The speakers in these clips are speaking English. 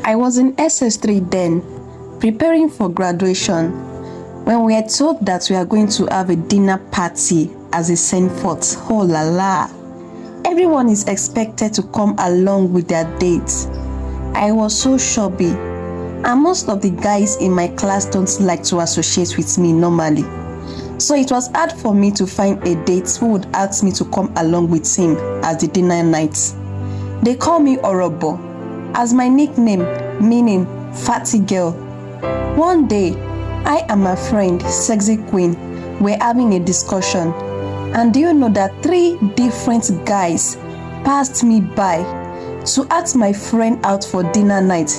I was in SS3 then, preparing for graduation, when we were told that we are going to have a dinner party as a send-forth. Oh la la! Everyone is expected to come along with their dates. I was so chubby, and most of the guys in my class don't like to associate with me normally. So it was hard for me to find a date who would ask me to come along with him at the dinner night. They call me Orobo, as my nickname, meaning fatty girl. One day, I and my friend, Sexy Queen, were having a discussion. And do you know that 3 different guys passed me by to ask my friend out for dinner night?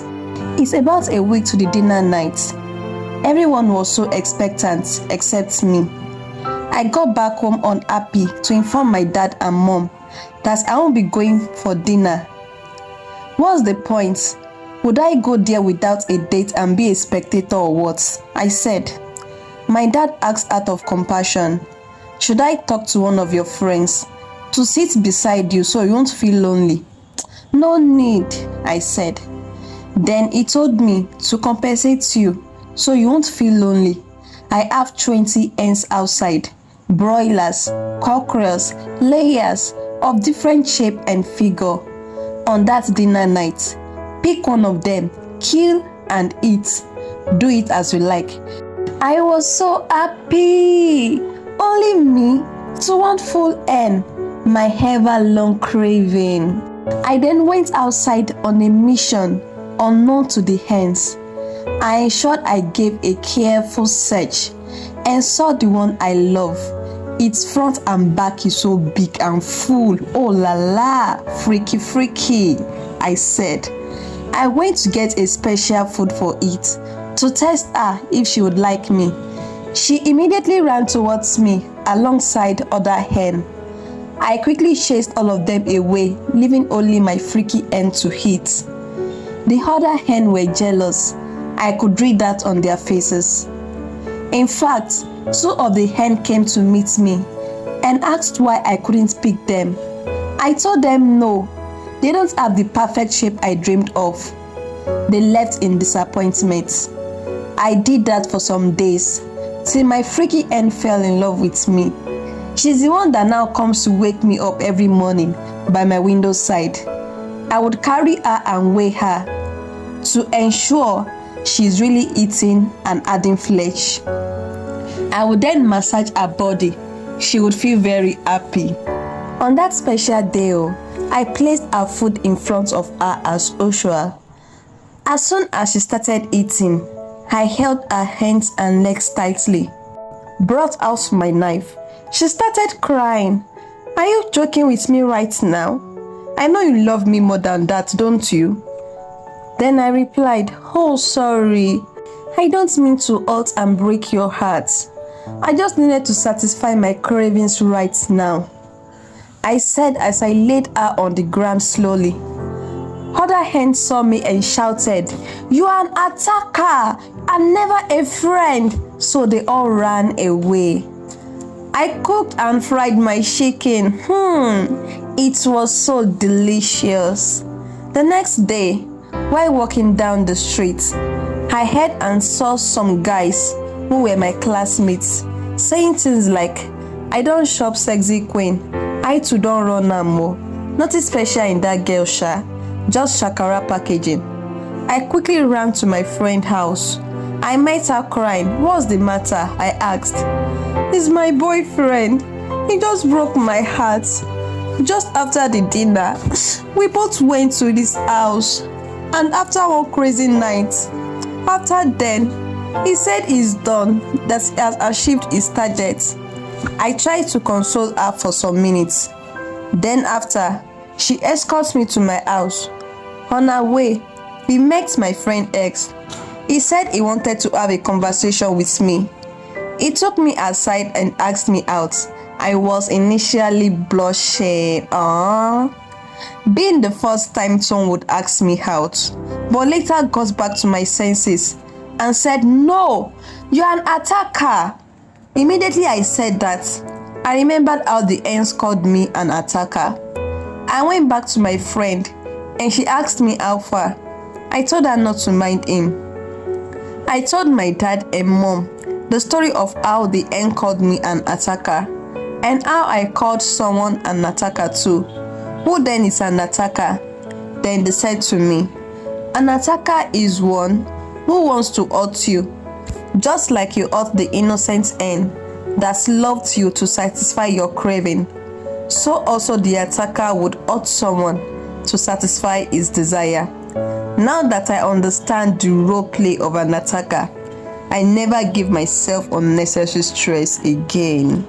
It's about a week to the dinner night. Everyone was so expectant except me. I got back home unhappy to inform my dad and mom that I won't be going for dinner. What's the point? Would I go there without a date and be a spectator or what? I said. My dad asked out of compassion, should I talk to one of your friends to sit beside you so you won't feel lonely? No need, I said. Then he told me to compensate you so you won't feel lonely. I have 20 hens outside, broilers, cockerels, layers of different shape and figure. On that dinner night, pick one of them, kill and eat. Do it as you like. I was so happy. Only me to one full hen, my ever-long craving. I then went outside on a mission unknown to the hens. I ensured I gave a careful search and saw the one I love. Its front and back is so big and full. Oh la la, freaky freaky, I said. I went to get a special food for it to test her if she would like me. She immediately ran towards me alongside other hen. I quickly chased all of them away, leaving only my freaky hen to eat. The other hen were jealous. I could read that on their faces. In fact, 2 of the hen came to meet me and asked why I couldn't pick them. I told them no, they don't have the perfect shape I dreamed of. They left in disappointment. I did that for some days, till my freaky hen fell in love with me. She's the one that now comes to wake me up every morning by my window side. I would carry her and weigh her to ensure she's really eating and adding flesh. I would then massage her body. She would feel very happy. On that special day, I placed her food in front of her as usual. As soon as she started eating, I held her hands and legs tightly, brought out my knife. She started crying. Are you joking with me right now? I know you love me more than that, don't you? Then I replied, oh sorry, I don't mean to hurt and break your heart. I just needed to satisfy my cravings right now, I said as I laid her on the ground slowly. Other hens saw me and shouted, you are an attacker and never a friend, so they all ran away. I cooked and fried my chicken. It was so delicious. The next day, while walking down the street, I heard and saw some guys who were my classmates saying things like, I don't shop Sexy Queen, I too don't run ammo. Nothing special in that girl, sha. Just shakara packaging. I quickly ran to my friend's house. I met her crying. What's the matter? I asked. It's my boyfriend. He just broke my heart. Just after the dinner, we both went to this house. And after one crazy night, after then, he said he's done, that he has achieved his target. I tried to console her for some minutes. Then after, she escorts me to my house. On our way, we met my friend X. He said he wanted to have a conversation with me. He took me aside and asked me out. I was initially blushing. Being the first time someone would ask me out, but later got back to my senses and said, no, you're an attacker. Immediately I said that, I remembered how the ends called me an attacker. I went back to my friend and she asked me how far. I told her not to mind him. I told my dad and mom the story of how the end called me an attacker and how I called someone an attacker too. Who then is an attacker? Then they said to me, an attacker is one who wants to hurt you, just like you hurt the innocent hen that loved you to satisfy your craving. So also the attacker would hurt someone to satisfy his desire. Now that I understand the role play of an attacker, I never give myself unnecessary stress again.